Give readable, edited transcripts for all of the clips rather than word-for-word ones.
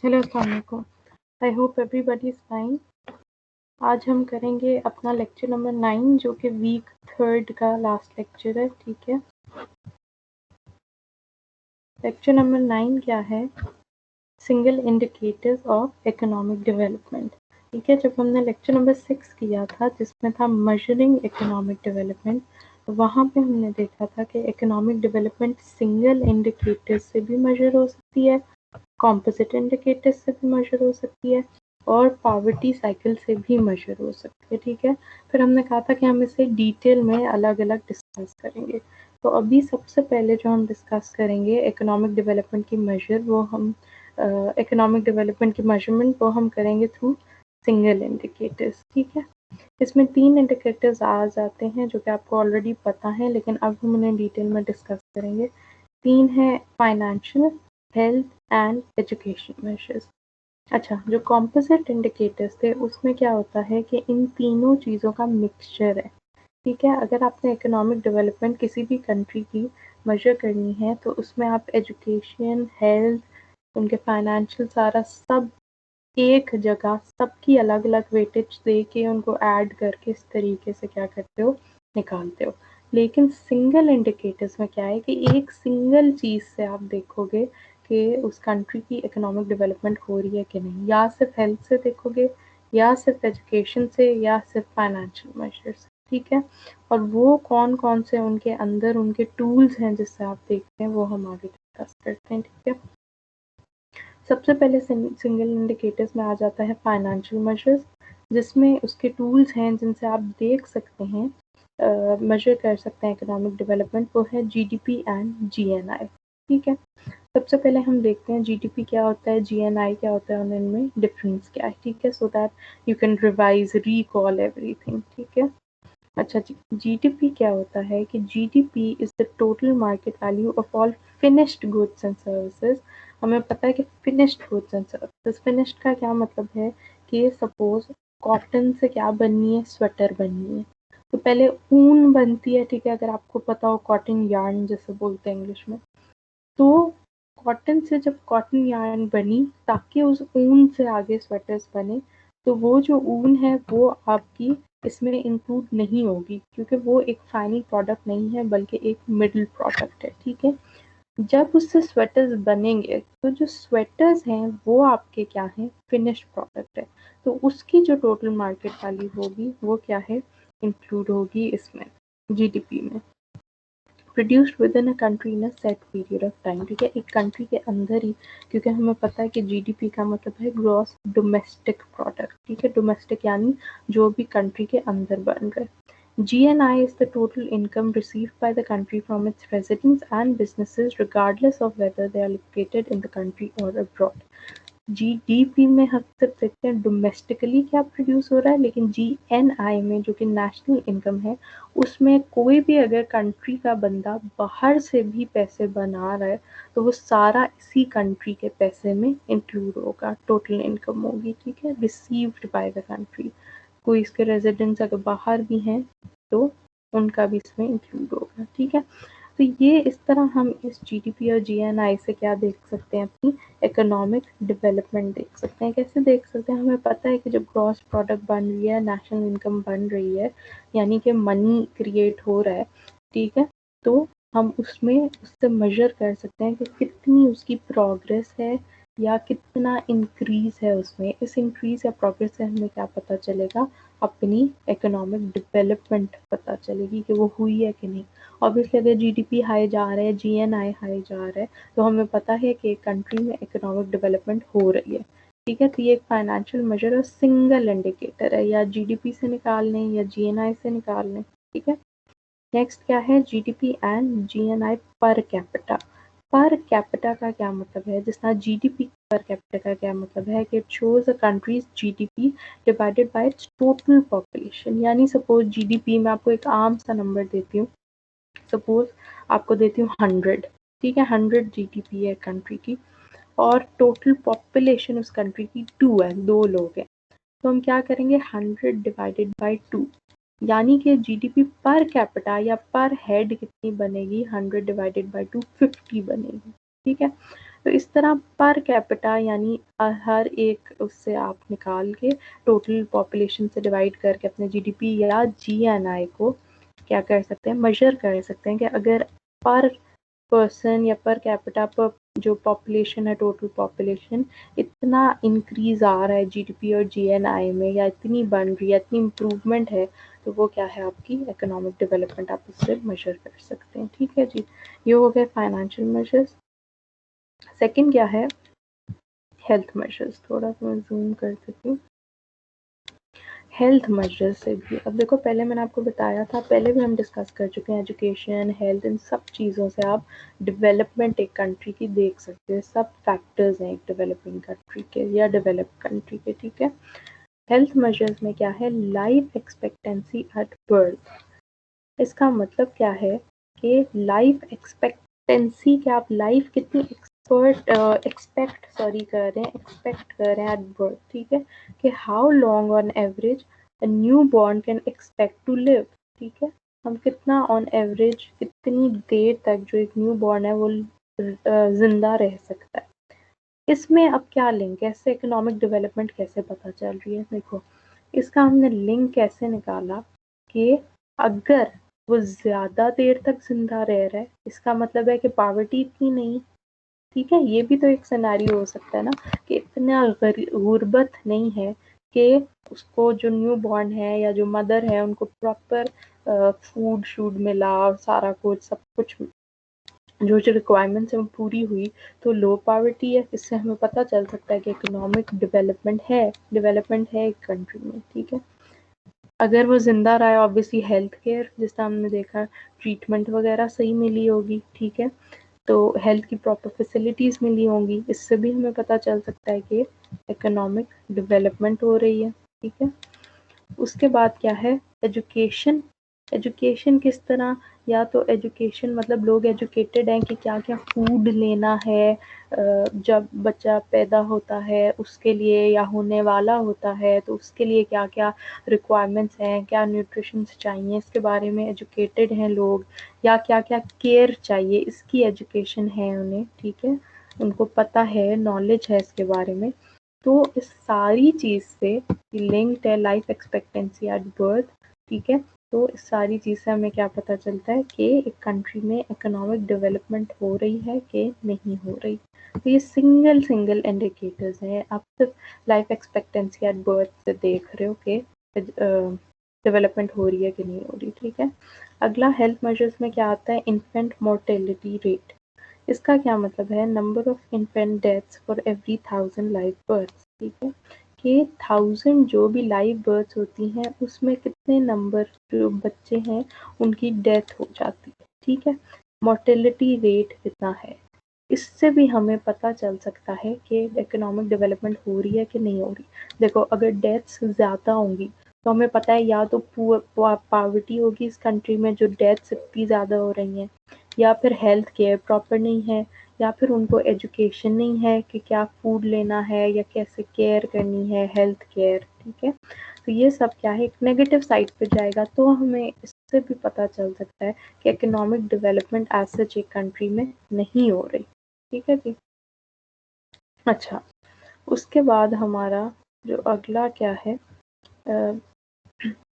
Hello अस्सलाम वालेकुम। I hope everybody is fine. आज हम करेंगे अपना लेक्चर नंबर 9 जो कि वीक 3 का लास्ट लेक्चर है। ठीक है, लेक्चर नंबर 9 क्या है? Single indicators of economic development. ठीक है, जब हमने लेक्चर नंबर 6 किया था जिसमें था मेजरिंग इकोनॉमिक डेवलपमेंट, तो वहाँ पे हमने देखा था कि इकोनॉमिक डेवलपमेंट सिंगल इंडिकेटर्स से भी मेजर हो सकती है, कॉम्पोजिट इंडिकेटर से भी मेजर हो सकती है और पॉवर्टी साइकिल से भी मेजर हो सकती है। ठीक है, फिर हमने कहा था कि हम इसे डिटेल में अलग अलग डिस्कस करेंगे। तो अभी सबसे पहले जो हम डिस्कस करेंगे इकोनॉमिक डेवलपमेंट की मेजर, वो हम इकोनॉमिक डेवलपमेंट की मेजरमेंट वो हम करेंगे थ्रू सिंगल इंडिकेटर्स। ठीक है, इसमें 3 इंडिकेटर्स आ जाते हैं जो कि आपको ऑलरेडी पता है, लेकिन अब हम उन्हें डिटेल में डिस्कस करेंगे। 3 है financial, health and education measures. अच्छा, जो कॉम्पोजिट इंडिकेटर्स थे उसमें क्या होता है कि इन तीनों चीज़ों का मिक्सचर है। ठीक है, अगर आपने इकोनॉमिक डेवलपमेंट किसी भी कंट्री की मेजर करनी है तो उसमें आप एजुकेशन, हेल्थ, उनके फाइनेंशियल, सारा सब एक जगह सबकी अलग अलग वेटेज दे के उनको ऐड करके इस तरीके से क्या करते हो, निकालते हो। लेकिन सिंगल इंडिकेटर्स में क्या है कि एक सिंगल चीज़ से आप देखोगे कि उस कंट्री की इकोनॉमिक डेवलपमेंट हो रही है कि नहीं, या सिर्फ हेल्थ से देखोगे, या सिर्फ एजुकेशन से, या सिर्फ फाइनेंशियल मेजर्स। ठीक है, और वो कौन कौन से उनके अंदर उनके टूल्स हैं जिससे आप देखते हैं, वो हम आगे डिस्कस करते हैं। ठीक है, सबसे पहले सिंगल इंडिकेटर्स में आ जाता है फाइनेंशियल मेजर्स, जिसमें उसके टूल्स हैं जिनसे आप देख सकते हैं, मेजर कर सकते हैं इकोनॉमिक डेवलपमेंट। वो है जीडीपी एंड जीएनआई। ठीक है, सबसे पहले हम देखते हैं जीडीपी क्या होता है, जीएनआई क्या होता है और इनमें डिफरेंस क्या है। ठीक है, so that you can revise, recall everything. ठीक है, अच्छा जी, जीडीपी क्या होता है कि GDP is the total market value of all finished goods and services. हमें पता है कि finished goods and services, finished का क्या मतलब है कि सपोज कॉटन से क्या बननी है, स्वेटर बननी है, तो पहले ऊन बनती है। ठीक है, अगर आपको पता हो, कॉटन यार्न जैसे बोलते हैं इंग्लिश में, तो कॉटन से जब कॉटन यार्न बनी ताकि उस ऊन से आगे स्वेटर्स बने, तो वो जो ऊन है वो आपकी इसमें इंक्लूड नहीं होगी, क्योंकि वो एक फाइनल प्रोडक्ट नहीं है बल्कि एक मिडल प्रोडक्ट है। ठीक है, जब उससे स्वेटर्स बनेंगे तो जो स्वेटर्स हैं वो आपके क्या हैं, फिनिश्ड प्रोडक्ट है, तो उसकी जो टोटल मार्केट वैल्यू होगी वो क्या है, इंक्लूड होगी इसमें, जीडीपी में। Produced with in a country in a set period of time. ठीक है, एक कंट्री के अंदर ही, क्योंकि हमें पता है कि जीडीपी का मतलब है ग्रॉस डोमेस्टिक प्रोडक्ट। ठीक है, डोमेस्टिक यानी जो भी कंट्री के अंदर बन रहे। GNI is the total income received by the country from its residents and businesses regardless of whether they are located in the country or abroad. GDP में हम सिर्फ देखते हैं डोमेस्टिकली क्या प्रोड्यूस हो रहा है, लेकिन जीएनआई में जो कि नेशनल इनकम है, उसमें कोई भी अगर कंट्री का बंदा बाहर से भी पैसे बना रहा है तो वो सारा इसी कंट्री के पैसे में इंक्लूड होगा, टोटल इनकम होगी। ठीक है, रिसीव्ड बाय द कंट्री, कोई इसके रेजिडेंट्स अगर बाहर भी हैं तो उनका भी इसमें इंक्लूड होगा। ठीक है, तो ये इस तरह हम इस जीडीपी और जीएनआई से क्या देख सकते हैं, अपनी इकोनॉमिक डेवलपमेंट देख सकते हैं। कैसे देख सकते हैं, हमें पता है कि जब ग्रॉस प्रोडक्ट बन रही है, नेशनल इनकम बन रही है, यानी कि मनी क्रिएट हो रहा है। ठीक है, तो हम उसमें उससे मेजर कर सकते हैं कि कितनी उसकी प्रोग्रेस है या कितना इंक्रीज है उसमें। इस इंक्रीज या प्रोग्रेस से हमें क्या पता चलेगा, अपनी इकोनॉमिक डेवलपमेंट पता चलेगी कि वो हुई है कि नहीं। ऑब्वियसली अगर जीडीपी हाई जा रहा है, जीएनआई हाई जा रहा है, तो हमें पता है कि एक कंट्री में इकोनॉमिक डेवलपमेंट हो रही है। ठीक है, तो ये एक फाइनेंशियल मेजर और सिंगल इंडिकेटर है, या जीडीपी से निकाल लें या जीएनआई से निकाल लें। ठीक है, नेक्स्ट क्या है, GDP and GNI per capita. Per capita का क्या मतलब है, जिस तरह जीडीपी पर कैपिटा का क्या मतलब है कि it shows a countries GDP divided by it's total population. यानी सपोज जीडीपी में आपको एक आम सा नंबर देती हूँ, सपोज आपको देती हूँ 100। ठीक है, 100 जीडीपी है कंट्री की और टोटल पॉपुलेशन उस कंट्री की 2 है, 2 लोग हैं, तो हम क्या करेंगे, 100 डिवाइडेड बाय 2, यानी कि जीडीपी पर कैपिटा या पर हेड कितनी बनेगी, 100 डिवाइडेड बाय 2 50 बनेगी। ठीक है, तो इस तरह पर कैपिटा यानी हर एक उससे आप निकाल के टोटल पॉपुलेशन से डिवाइड करके अपने जीडीपी या जीएनआई को क्या कर सकते हैं, मेजर कर सकते हैं कि अगर पर पर्सन या पर कैपिटा पर जो पॉपुलेशन है, टोटल पॉपुलेशन इतना इंक्रीज आ रहा है जीडीपी और जीएनआई में, या इतनी बन रही है, इतनी इम्प्रूवमेंट है, तो वो क्या है, आपकी इकोनॉमिक डेवलपमेंट, आप इससे मेजर कर सकते हैं। ठीक है जी, ये हो गए फाइनेंशियल मेजर्स। सेकंड क्या है, हेल्थ मेजर्स। थोड़ा सा मैं जूम कर देती हूँ। हेल्थ मेजर्स से भी अब देखो, पहले मैंने आपको बताया था, पहले भी हम डिस्कस कर चुके हैं, एजुकेशन, हेल्थ, इन सब चीज़ों से आप डेवलपमेंट एक कंट्री की देख सकते हैं। सब फैक्टर्स हैं एक डेवलपिंग कंट्री के या डेवलप कंट्री के। ठीक है, हेल्थ मेजर्स में क्या है, लाइफ एक्सपेक्टेंसी एट बर्थ। इसका मतलब क्या है कि लाइफ एक्सपेक्टेंसी, क्या आप लाइफ कितनी एक्सपेक्ट कर रहे हैं एट बर्थ। ठीक है, कि how long on average a newborn can expect to live. ठीक है, हम कितना ऑन एवरेज, कितनी देर तक जो एक न्यू बॉर्न है वो जिंदा रह सकता है। इसमें अब क्या लिंक, कैसे इकोनॉमिक डेवलपमेंट कैसे पता चल रही है, देखो इसका हमने लिंक कैसे निकाला कि अगर वो ज़्यादा देर तक ज़िंदा रह रहा है, इसका मतलब है कि पॉवर्टी इतनी नहीं। ठीक है, ये भी तो एक सिनेरियो हो सकता है ना, कि इतना गुर्बत नहीं है कि उसको जो न्यू बॉर्न है या जो मदर है उनको प्रॉपर फूड शूड मिला और सारा कुछ सब कुछ जो जो रिक्वायरमेंट्स है वो पूरी हुई, तो लो पॉवर्टी है। इससे हमें पता चल सकता है कि इकोनॉमिक डेवलपमेंट है एक कंट्री में। ठीक है, अगर वो ज़िंदा रहा है, ऑब्वियसली हेल्थ केयर, जिससे हमने देखा ट्रीटमेंट वगैरह सही मिली होगी। ठीक है, तो हेल्थ की प्रॉपर फैसिलिटीज़ मिली होंगी, इससे भी हमें पता चल सकता है कि इकोनॉमिक डेवलपमेंट हो रही है। ठीक है, उसके बाद क्या है, एजुकेशन। एजुकेशन किस तरह, या तो एजुकेशन मतलब लोग एजुकेटेड हैं कि क्या क्या फूड लेना है, जब बच्चा पैदा होता है उसके लिए या होने वाला होता है तो उसके लिए क्या क्या रिक्वायरमेंट्स हैं, क्या न्यूट्रिशंस चाहिए, इसके बारे में एजुकेटेड हैं लोग, या क्या क्या केयर चाहिए इसकी एजुकेशन है उन्हें। ठीक है, उनको पता है, नॉलेज है इसके बारे में। तो इस सारी चीज़ से लिंक्ड है लाइफ एक्सपेक्टेंसी एट बर्थ। ठीक है, तो इस सारी चीज़ से हमें क्या पता चलता है कि एक कंट्री में इकोनॉमिक डेवलपमेंट हो रही है कि नहीं हो रही। तो ये सिंगल इंडिकेटर्स हैं, आप सिर्फ लाइफ एक्सपेक्टेंसी एट बर्थ से देख रहे हो कि डेवलपमेंट हो रही है कि नहीं हो रही। ठीक है, अगला हेल्थ मेजर्स में क्या आता है, इन्फेंट मोर्टेलिटी रेट। इसका क्या मतलब है, number of infant deaths for every 1000 live births. ठीक है, कि 1000 जो भी लाइव बर्थ्स होती हैं उसमें कितने नंबर जो बच्चे हैं उनकी डेथ हो जाती है। ठीक है, मोर्टेलिटी रेट कितना है, इससे भी हमें पता चल सकता है कि इकोनॉमिक डेवलपमेंट हो रही है कि नहीं हो रही। देखो, अगर डेथ्स ज़्यादा होंगी तो हमें पता है या तो पॉवर्टी होगी इस कंट्री में जो डेथ्स इतनी ज़्यादा हो रही हैं, या फिर हेल्थ केयर प्रॉपर नहीं है, या फिर उनको एजुकेशन नहीं है कि क्या फूड लेना है या कैसे केयर करनी है हेल्थ केयर। ठीक है, तो ये सब क्या है, एक नेगेटिव साइड पे जाएगा, तो हमें इससे भी पता चल सकता है कि इकोनॉमिक डेवलपमेंट एज सच एक कंट्री में नहीं हो रही। ठीक है जी, अच्छा, उसके बाद हमारा जो अगला क्या है,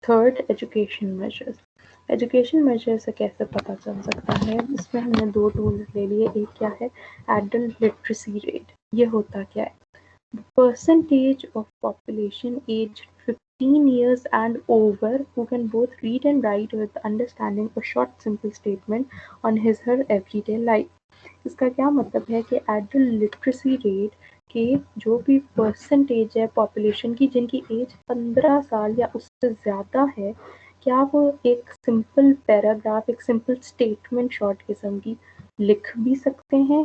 third education measures. Education measure से कैसे पता चल सकता है, इसमें हमने दो टूल्स ले लिए। एक क्या है, एडल्ट लिटरेसी रेट। ये होता क्या है, percentage of population aged 15 years and over who can both read and write with understanding a short simple statement on his her everyday life। इसका क्या मतलब है कि एडल्ट लिटरेसी रेट के जो भी परसेंटेज है पॉपुलेशन की जिनकी एज 15 साल या उससे ज़्यादा है, क्या वो एक सिंपल पैराग्राफ, एक सिंपल स्टेटमेंट शॉर्ट किस्म की लिख भी सकते हैं,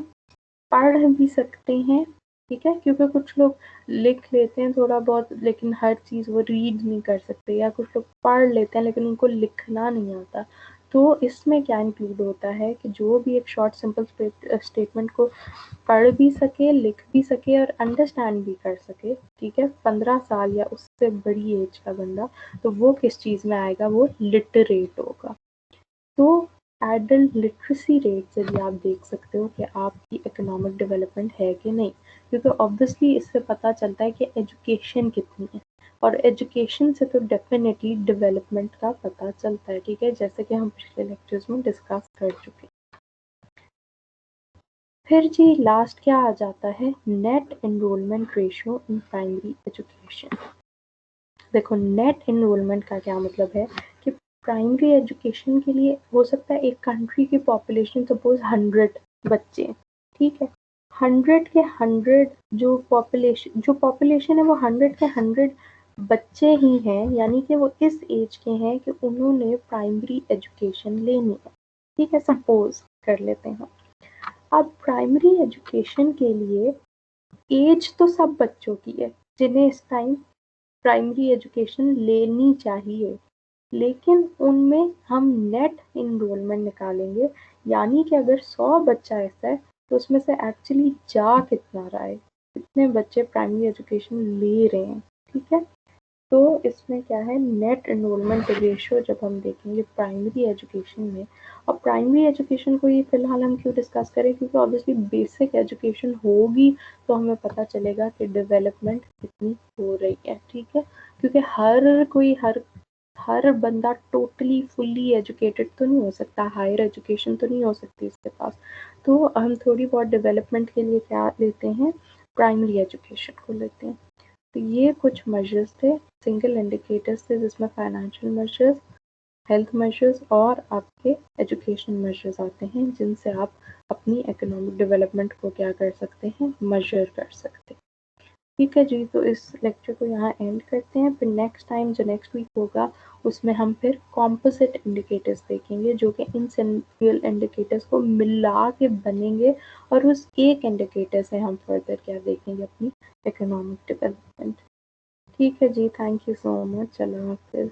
पढ़ भी सकते हैं। ठीक है, क्योंकि कुछ लोग लिख लेते हैं थोड़ा बहुत लेकिन हर चीज़ वो रीड नहीं कर सकते, या कुछ लोग पढ़ लेते हैं लेकिन उनको लिखना नहीं आता। तो इसमें क्या इंक्लूड होता है कि जो भी एक शॉर्ट सिंपल स्टेटमेंट को पढ़ भी सके, लिख भी सके और अंडरस्टैंड भी कर सके। ठीक है, 15 साल या उससे बड़ी एज का बंदा, तो वो किस चीज़ में आएगा, वो लिटरेट होगा। तो एडल्ट लिटरेसी रेट से भी आप देख सकते हो कि आपकी इकोनॉमिक डेवलपमेंट है कि नहीं, क्योंकि ऑब्वियसली इससे पता चलता है कि एजुकेशन कितनी है, और एजुकेशन से तो डेफिनेटली डेवलपमेंट का पता चलता है, ठीक है, जैसे कि हम पिछले लेक्चर्स में डिस्कस कर चुके हैं। फिर जी लास्ट क्या आ जाता है, net enrolment ratio in primary education. देखो नेट एनरोलमेंट का क्या मतलब है कि प्राइमरी एजुकेशन के लिए हो सकता है एक कंट्री की पॉपुलेशन सपोज 100 बच्चे, ठीक है, 100 के 100 जो पॉपुलेशन है वो 100 के 100 बच्चे ही हैं, यानी कि वो इस एज के हैं कि उन्होंने प्राइमरी एजुकेशन लेनी है, ठीक है, सपोज कर लेते हैं। अब प्राइमरी एजुकेशन के लिए एज तो सब बच्चों की है जिन्हें इस टाइम प्राइमरी एजुकेशन लेनी चाहिए, लेकिन उनमें हम नेट इनरोलमेंट निकालेंगे, यानी कि अगर 100 बच्चा ऐसा है तो उसमें से एक्चुअली जा कितना रहा है, कितने बच्चे प्राइमरी एजुकेशन ले रहे हैं, ठीक है। तो इसमें क्या है, नेट एनरोलमेंट रेशियो जब हम देखेंगे प्राइमरी एजुकेशन में, और प्राइमरी एजुकेशन को ये फिलहाल हम क्यों डिस्कस करें, क्योंकि ऑब्वियसली बेसिक एजुकेशन होगी तो हमें पता चलेगा कि डेवलपमेंट कितनी हो रही है, ठीक है, क्योंकि हर बंदा टोटली फुल्ली एजुकेटेड तो नहीं हो सकता, हायर एजुकेशन तो नहीं हो सकती उसके पास, तो हम थोड़ी बहुत डेवलपमेंट के लिए क्या लेते हैं, प्राइमरी एजुकेशन को लेते हैं। तो ये कुछ मेजर्स थे, सिंगल इंडिकेटर्स थे, जिसमें फाइनेंशियल मेजर्स, हेल्थ मेजर्स और आपके एजुकेशन मेजर्स आते हैं, जिनसे आप अपनी इकोनॉमिक डेवलपमेंट को क्या कर सकते हैं, मेजर कर सकते हैं। ठीक है जी, तो इस लेक्चर को यहाँ एंड करते हैं, फिर नेक्स्ट टाइम जो नेक्स्ट वीक होगा उसमें हम फिर कॉम्पोजिट इंडिकेटर्स देखेंगे, जो कि इन सिंगल इंडिकेटर्स को मिला के बनेंगे, और उस एक इंडिकेटर से हम फर्दर क्या देखेंगे, अपनी इकोनॉमिक डेवलपमेंट। ठीक है जी, थैंक यू सो मच, चलो फिर।